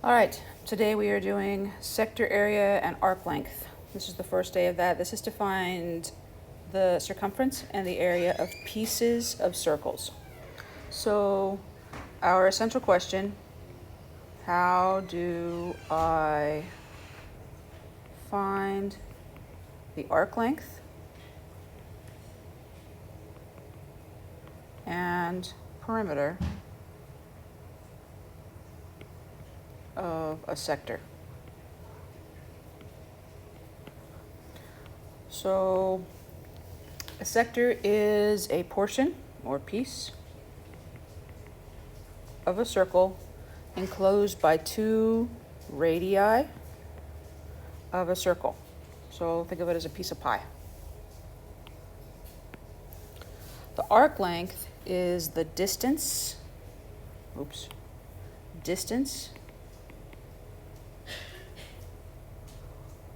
All right, today we are doing sector area and arc length. This is the first day of that. This is to find the circumference and the area of pieces of circles. So our essential question, how do I find the arc length and perimeter of a sector? So a sector is a portion or piece of a circle enclosed by two radii of a circle. So think of it as a piece of pie. The arc length is the distance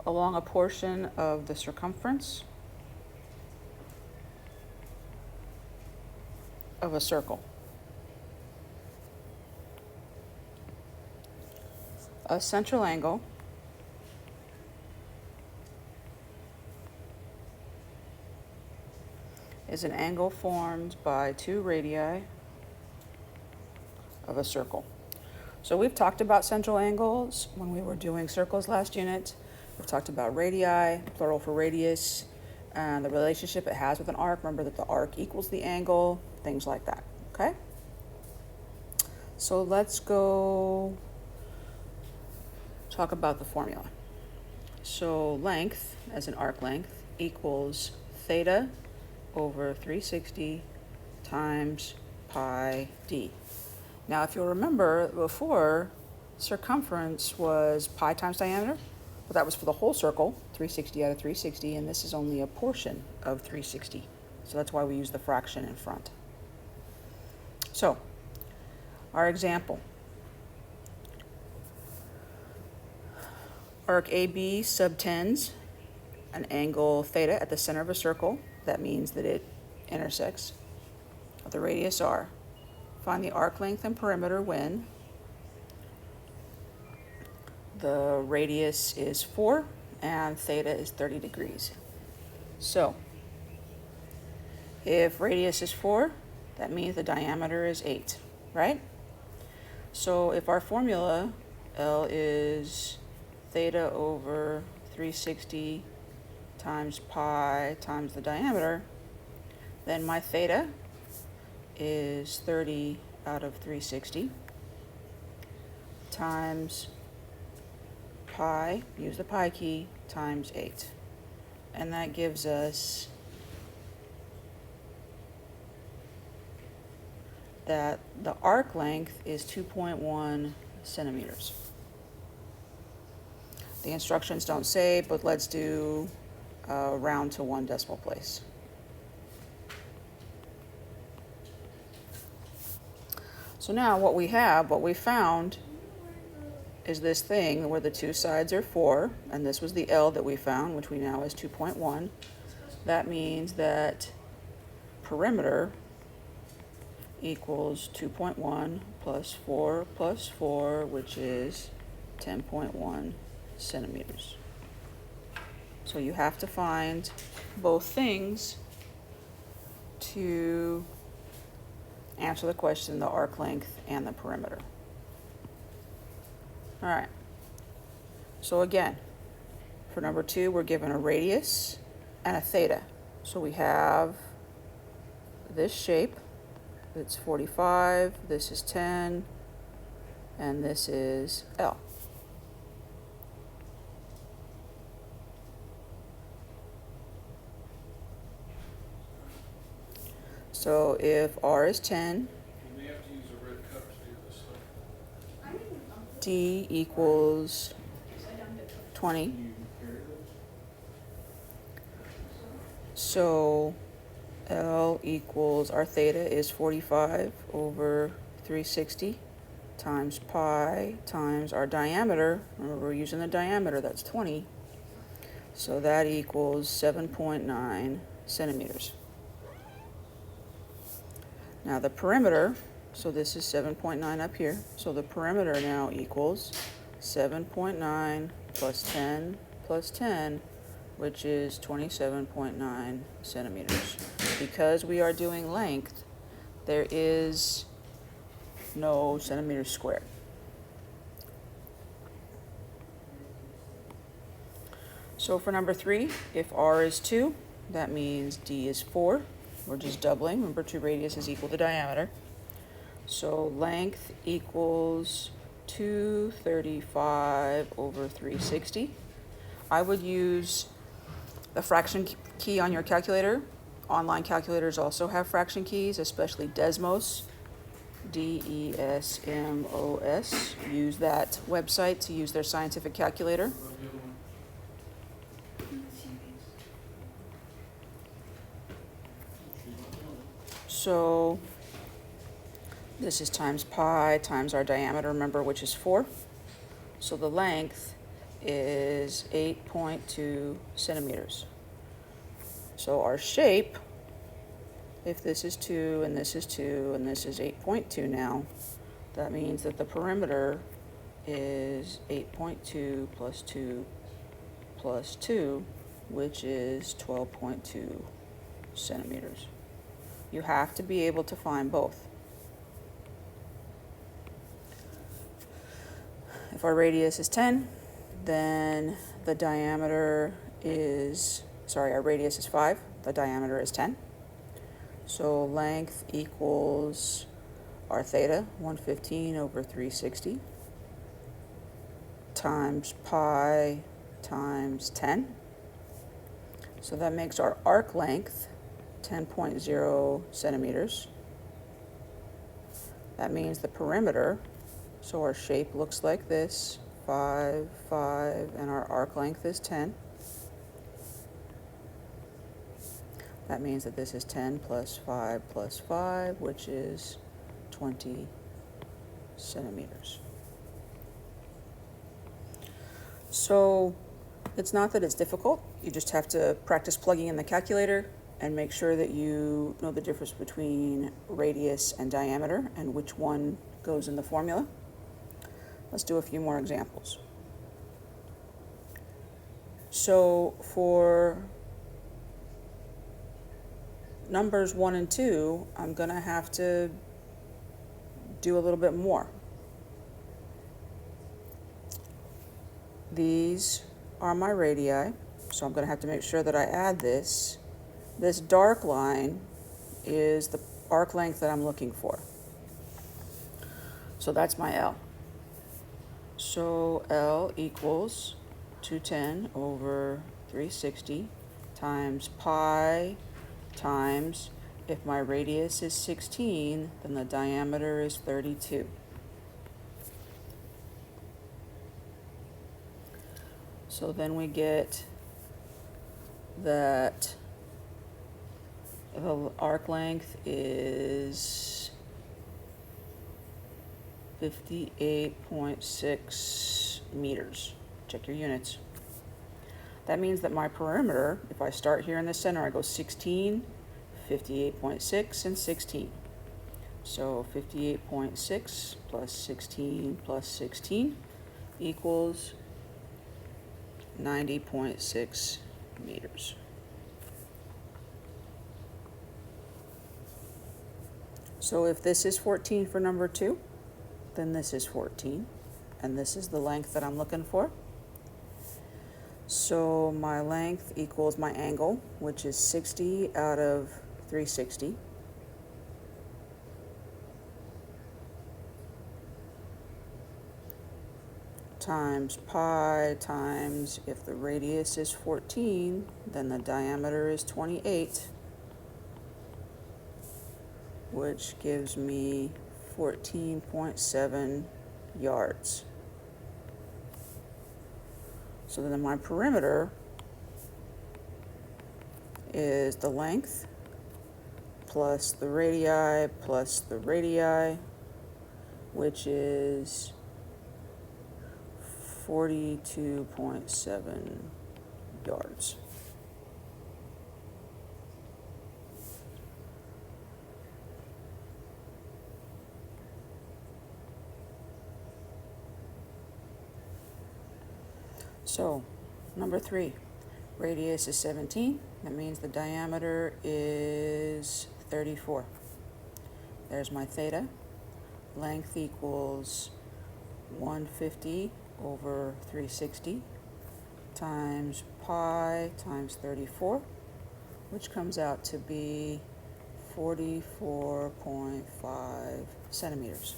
along a portion of the circumference of a circle. A central angle is an angle formed by two radii of a circle. So we've talked about central angles when we were doing circles last unit. We've talked about radii, plural for radius, and the relationship it has with an arc. Remember that the arc equals the angle, things like that, okay? So let's go talk about the formula. So length, as an arc length, equals theta over 360 times pi d. Now, if you'll remember before, circumference was pi times diameter. Well, that was for the whole circle, 360 out of 360, and this is only a portion of 360. So that's why we use the fraction in front. So, our example. Arc AB subtends an angle theta at the center of a circle. That means that it intersects at the radius r. Find the arc length and perimeter when the radius is 4 and theta is 30 degrees. So, if radius is 4, that means the diameter is 8, right? So if our formula, L is theta over 360 times pi times the diameter, then my theta is 30 out of 360 times pi, use the pi key, times 8. And that gives us that the arc length is 2.1 centimeters. The instructions don't say, but let's do round to 1 decimal place. So now what we found is this thing where the two sides are 4, and this was the L that we found, which we know is 2.1. That means that perimeter equals 2.1 plus 4, which is 10.1 centimeters. So you have to find both things to answer the question, the arc length and the perimeter. All right. So again, for number 2, we're given a radius and a theta. So we have this shape. It's 45, this is 10, and this is L. So if R is 10, We have to use a red cup to do this stuff. D equals 20. You carry those? So L equals, our theta is 45 over 360 times pi times our diameter. Remember, we're using the diameter, that's 20. So that equals 7.9 centimeters. Now the perimeter, so this is 7.9 up here. So the perimeter now equals 7.9 plus 10 plus 10, which is 27.9 centimeters. Because we are doing length, there is no centimeters squared. So for number 3, if r is 2, that means d is 4. We're just doubling. Remember, 2 radius is equal to diameter. So length equals 235 over 360. I would use the fraction key on your calculator. Online calculators also have fraction keys, especially Desmos, Desmos. Use that website to use their scientific calculator. What about the other one? So this is times pi times our diameter, remember, which is 4. So the length is 8.2 centimeters. So our shape, if this is 2 and this is 2 and this is 8.2 now, that means that the perimeter is 8.2 plus 2 plus 2, which is 12.2 centimeters. You have to be able to find both. If our radius is 10, then the diameter is, our radius is 5, the diameter is 10. So length equals our theta, 115 over 360, times pi times 10. So that makes our arc length 10.0 centimeters. That means the perimeter, so our shape looks like this, 5, 5, and our arc length is 10. That means that this is 10 plus 5 plus 5, which is 20 centimeters. So it's not that it's difficult. You just have to practice plugging in the calculator and make sure that you know the difference between radius and diameter and which one goes in the formula. Let's do a few more examples. So for numbers 1 and 2, I'm going to have to do a little bit more. These are my radii, so I'm going to have to make sure that I add this. This dark line is the arc length that I'm looking for. So that's my L. So L equals 210 over 360 times pi times, if my radius is 16, then the diameter is 32. So then we get that the arc length is 58.6 meters. Check your units. That means that my perimeter, if I start here in the center, I go 16, 58.6, and 16. So 58.6 plus 16 plus 16 equals 90.6 meters. So if this is 14 for number 2, then this is 14, and this is the length that I'm looking for. So my length equals my angle, which is 60 out of 360. Times pi times, if the radius is 14, then the diameter is 28, which gives me 14.7 yards. So then my perimeter is the length plus the radii, which is 42.7 yards. So, number 3, radius is 17. That means the diameter is 34. There's my theta. Length equals 150 over 360 times pi times 34, which comes out to be 44.5 centimeters.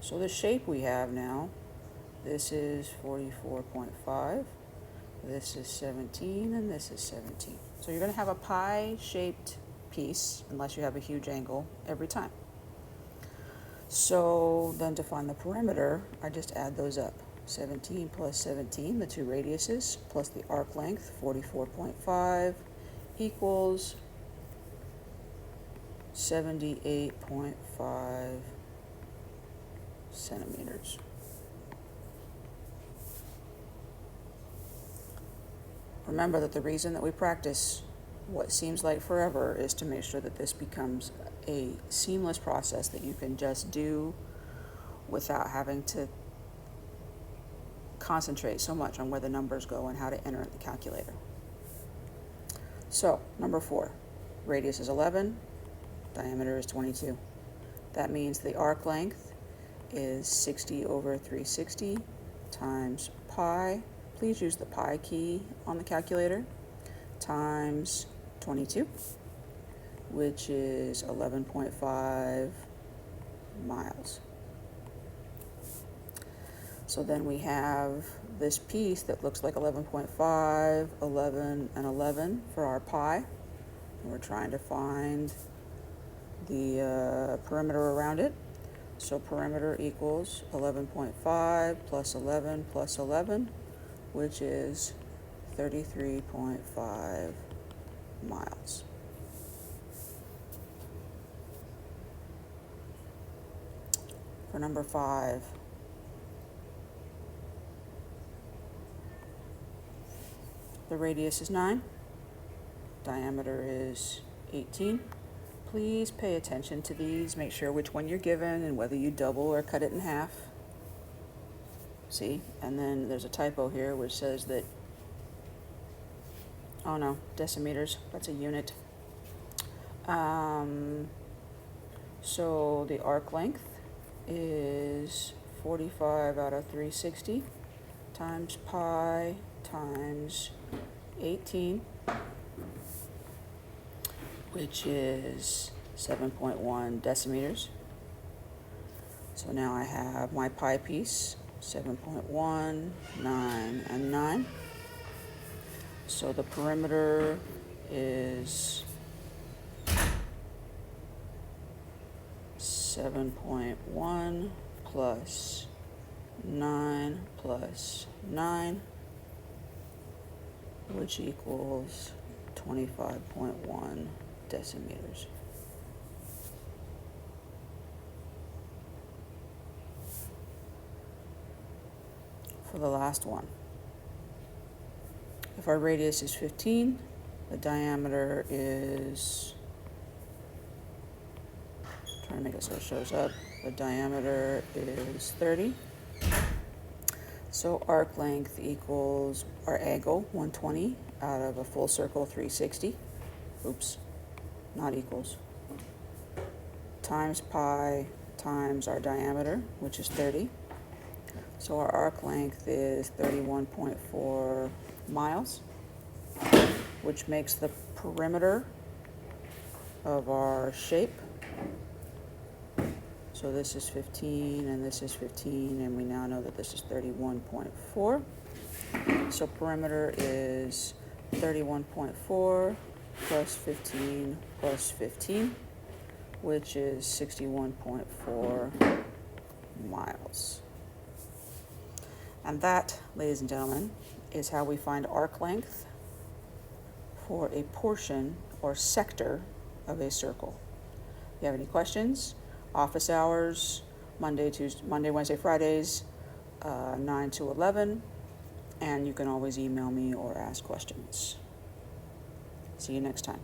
So the shape we have now, this is 44.5, this is 17, and this is 17. So you're going to have a pie-shaped piece, unless you have a huge angle, every time. So then to find the perimeter, I just add those up. 17 plus 17, the two radiuses, plus the arc length, 44.5, equals 78.5 centimeters. Remember that the reason that we practice what seems like forever is to make sure that this becomes a seamless process that you can just do without having to concentrate so much on where the numbers go and how to enter in the calculator. So, number 4, radius is 11, diameter is 22. That means the arc length is 60 over 360 times pi. Please use the pi key on the calculator, times 22, which is 11.5 miles. So then we have this piece that looks like 11.5, 11, and 11 for our pi. And we're trying to find the perimeter around it. So perimeter equals 11.5 plus 11 plus 11, which is 33.5 miles. For number 5, the radius is 9, diameter is 18. Please pay attention to these. Make sure which one you're given and whether you double or cut it in half. See? And then there's a typo here which says that, oh no, decimeters, that's a unit. So the arc length is 45 out of 360 times pi times 18, which is 7.1 decimeters. So now I have my pi piece, 7.1, 9, and 9. So the perimeter is 7.1 plus 9 plus 9, which equals 25.1 decimeters. For the last one, if our radius is 15, the diameter is, trying to make it so it shows up, the diameter is 30. So arc length equals our angle, 120 out of a full circle, 360. Oops, not equals. Times pi times our diameter, which is 30. So our arc length is 31.4 miles, which makes the perimeter of our shape. So this is 15 and this is 15, and we now know that this is 31.4. So perimeter is 31.4 plus 15 plus 15, which is 61.4 miles. And that, ladies and gentlemen, is how we find arc length for a portion or sector of a circle. If you have any questions, office hours, Monday, Wednesday, Fridays, 9 to 11, and you can always email me or ask questions. See you next time.